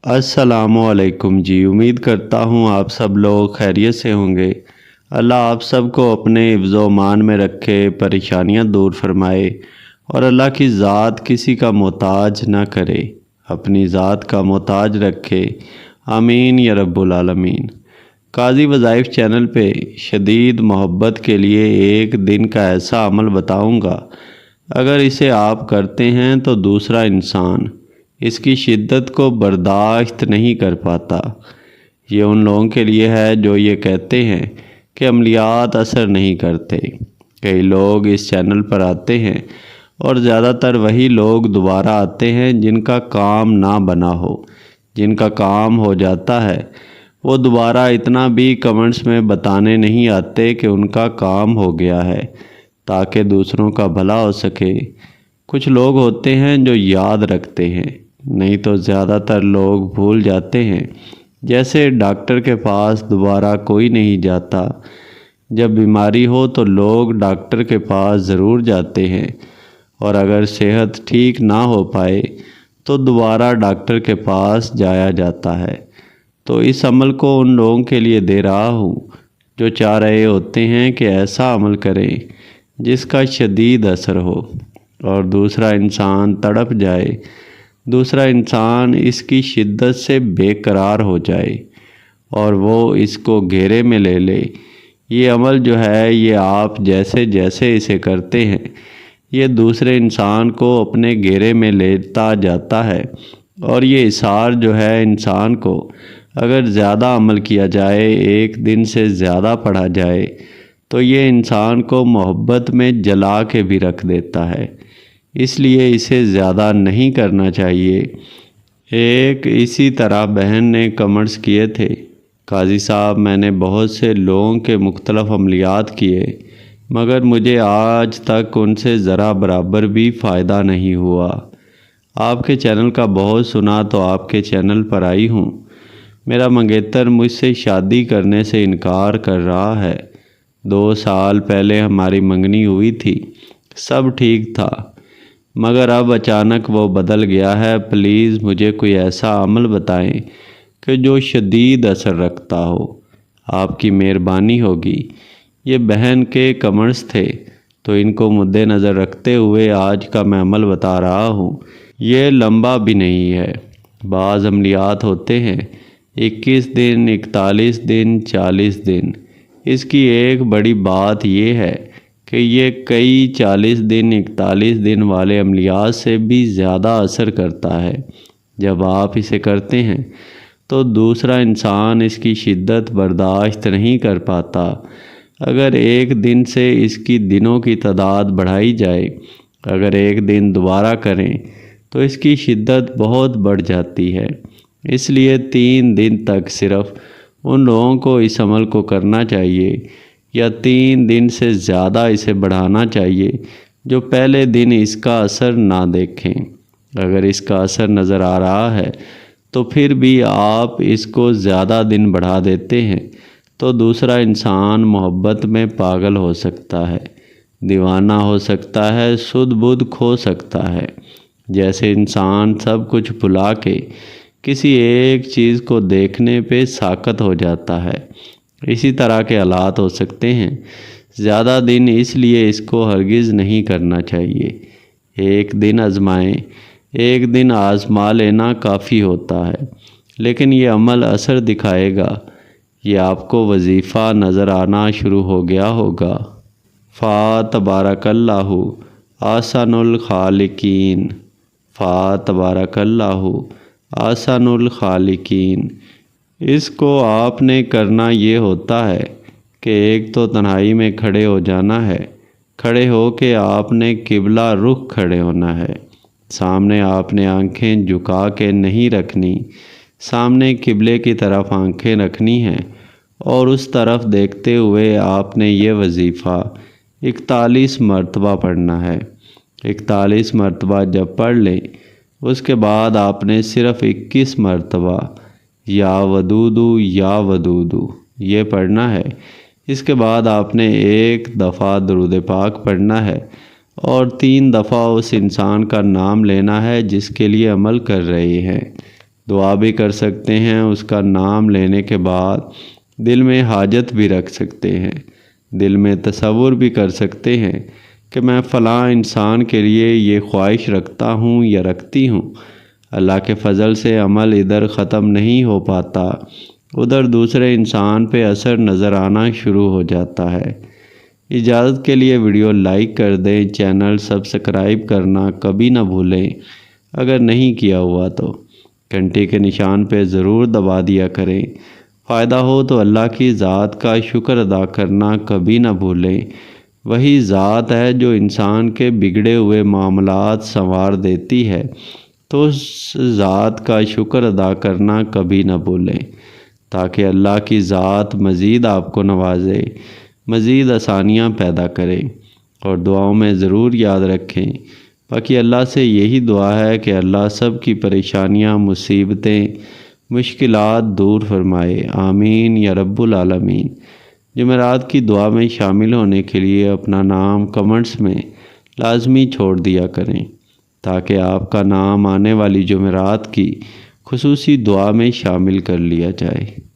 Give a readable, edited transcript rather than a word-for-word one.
السلام علیکم جی، امید کرتا ہوں آپ سب لوگ خیریت سے ہوں گے۔ اللہ آپ سب کو اپنے حفظ و امان میں رکھے، پریشانیاں دور فرمائے اور اللہ کی ذات کسی کا محتاج نہ کرے، اپنی ذات کا محتاج رکھے۔ آمین یا رب العالمین۔ قاضی وظائف چینل پہ شدید محبت کے لیے ایک دن کا ایسا عمل بتاؤں گا، اگر اسے آپ کرتے ہیں تو دوسرا انسان اس کی شدت کو برداشت نہیں کر پاتا۔ یہ ان لوگوں کے لیے ہے جو یہ کہتے ہیں کہ عملیات اثر نہیں کرتے۔ کئی لوگ اس چینل پر آتے ہیں اور زیادہ تر وہی لوگ دوبارہ آتے ہیں جن کا کام نہ بنا ہو۔ جن کا کام ہو جاتا ہے وہ دوبارہ اتنا بھی کمنٹس میں بتانے نہیں آتے کہ ان کا کام ہو گیا ہے، تاکہ دوسروں کا بھلا ہو سکے۔ کچھ لوگ ہوتے ہیں جو یاد رکھتے ہیں، نہیں تو زیادہ تر لوگ بھول جاتے ہیں۔ جیسے ڈاکٹر کے پاس دوبارہ کوئی نہیں جاتا، جب بیماری ہو تو لوگ ڈاکٹر کے پاس ضرور جاتے ہیں، اور اگر صحت ٹھیک نہ ہو پائے تو دوبارہ ڈاکٹر کے پاس جایا جاتا ہے۔ تو اس عمل کو ان لوگوں کے لیے دے رہا ہوں جو چاہ رہے ہوتے ہیں کہ ایسا عمل کریں جس کا شدید اثر ہو اور دوسرا انسان تڑپ جائے، دوسرا انسان اس کی شدت سے بے قرار ہو جائے اور وہ اس کو گھیرے میں لے لے۔ یہ عمل جو ہے یہ آپ جیسے جیسے اسے کرتے ہیں، یہ دوسرے انسان کو اپنے گھیرے میں لیتا جاتا ہے، اور یہ اثار جو ہے انسان کو اگر زیادہ عمل کیا جائے، ایک دن سے زیادہ پڑھا جائے، تو یہ انسان کو محبت میں جلا کے بھی رکھ دیتا ہے۔ اس لیے اسے زیادہ نہیں کرنا چاہیے۔ ایک اسی طرح بہن نے کمنٹس کیے تھے، قاضی صاحب میں نے بہت سے لوگوں کے مختلف عملیات کیے، مگر مجھے آج تک ان سے ذرا برابر بھی فائدہ نہیں ہوا۔ آپ کے چینل کا بہت سنا تو آپ کے چینل پر آئی ہوں۔ میرا منگیتر مجھ سے شادی کرنے سے انکار کر رہا ہے۔ 2 سال پہلے ہماری منگنی ہوئی تھی، سب ٹھیک تھا، مگر اب اچانک وہ بدل گیا ہے۔ پلیز مجھے کوئی ایسا عمل بتائیں کہ جو شدید اثر رکھتا ہو، آپ کی مہربانی ہوگی۔ یہ بہن کے کمنٹس تھے تو ان کو مد نظر رکھتے ہوئے آج کا میں عمل بتا رہا ہوں۔ یہ لمبا بھی نہیں ہے۔ بعض عملیات ہوتے ہیں 21 دن، 41 دن، 40 دن۔ اس کی ایک بڑی بات یہ ہے کہ یہ کئی 40 دن، 41 دن والے عملیات سے بھی زیادہ اثر کرتا ہے۔ جب آپ اسے کرتے ہیں تو دوسرا انسان اس کی شدت برداشت نہیں کر پاتا۔ اگر ایک دن سے اس کی دنوں کی تعداد بڑھائی جائے، اگر ایک دن دوبارہ کریں تو اس کی شدت بہت بڑھ جاتی ہے۔ اس لیے 3 دن تک صرف ان لوگوں کو اس عمل کو کرنا چاہیے، یا 3 دن سے زیادہ اسے بڑھانا چاہیے جو پہلے دن اس کا اثر نہ دیکھیں۔ اگر اس کا اثر نظر آ رہا ہے تو پھر بھی آپ اس کو زیادہ دن بڑھا دیتے ہیں تو دوسرا انسان محبت میں پاگل ہو سکتا ہے، دیوانہ ہو سکتا ہے، سدھ بدھ کھو سکتا ہے۔ جیسے انسان سب کچھ بھلا کے کسی ایک چیز کو دیکھنے پہ ساکت ہو جاتا ہے، اسی طرح کے حالات ہو سکتے ہیں۔ زیادہ دن اس لیے اس کو ہرگز نہیں کرنا چاہیے۔ ایک دن آزمائیں، ایک دن آزما لینا کافی ہوتا ہے، لیکن یہ عمل اثر دکھائے گا۔ یہ آپ کو وظیفہ نظر آنا شروع ہو گیا ہوگا۔ تبارک اللہ احسن الخالقین، تبارک اللہ احسن الخالقین۔ اس کو آپ نے کرنا یہ ہوتا ہے کہ ایک تو تنہائی میں کھڑے ہو جانا ہے، کھڑے ہو کے آپ نے قبلہ رخ کھڑے ہونا ہے۔ سامنے آپ نے آنکھیں جھکا کے نہیں رکھنی، سامنے قبلے کی طرف آنکھیں رکھنی ہیں، اور اس طرف دیکھتے ہوئے آپ نے یہ وظیفہ 41 مرتبہ پڑھنا ہے۔ 41 مرتبہ جب پڑھ لیں، اس کے بعد آپ نے صرف 21 مرتبہ یا ودودو یا ودودو یہ پڑھنا ہے۔ اس کے بعد آپ نے 1 دفعہ درود پاک پڑھنا ہے، اور 3 دفعہ اس انسان کا نام لینا ہے جس کے لیے عمل کر رہے ہیں۔ دعا بھی کر سکتے ہیں، اس کا نام لینے کے بعد دل میں حاجت بھی رکھ سکتے ہیں، دل میں تصور بھی کر سکتے ہیں کہ میں فلاں انسان کے لیے یہ خواہش رکھتا ہوں یا رکھتی ہوں۔ اللہ کے فضل سے عمل ادھر ختم نہیں ہو پاتا، ادھر دوسرے انسان پہ اثر نظر آنا شروع ہو جاتا ہے۔ اجازت کے لیے ویڈیو لائک کر دیں، چینل سبسکرائب کرنا کبھی نہ بھولیں، اگر نہیں کیا ہوا تو گھنٹی کے نشان پہ ضرور دبا دیا کریں۔ فائدہ ہو تو اللہ کی ذات کا شکر ادا کرنا کبھی نہ بھولیں، وہی ذات ہے جو انسان کے بگڑے ہوئے معاملات سنوار دیتی ہے، تو اس ذات کا شکر ادا کرنا کبھی نہ بھولیں تاکہ اللہ کی ذات مزید آپ کو نوازے، مزید آسانیاں پیدا کرے۔ اور دعاؤں میں ضرور یاد رکھیں، باقی اللہ سے یہی دعا ہے کہ اللہ سب کی پریشانیاں، مصیبتیں، مشکلات دور فرمائے، آمین یا رب العالمین۔ جمعرات کی دعا میں شامل ہونے کے لیے اپنا نام کمنٹس میں لازمی چھوڑ دیا کریں تاکہ آپ کا نام آنے والی جمعرات کی خصوصی دعا میں شامل کر لیا جائے۔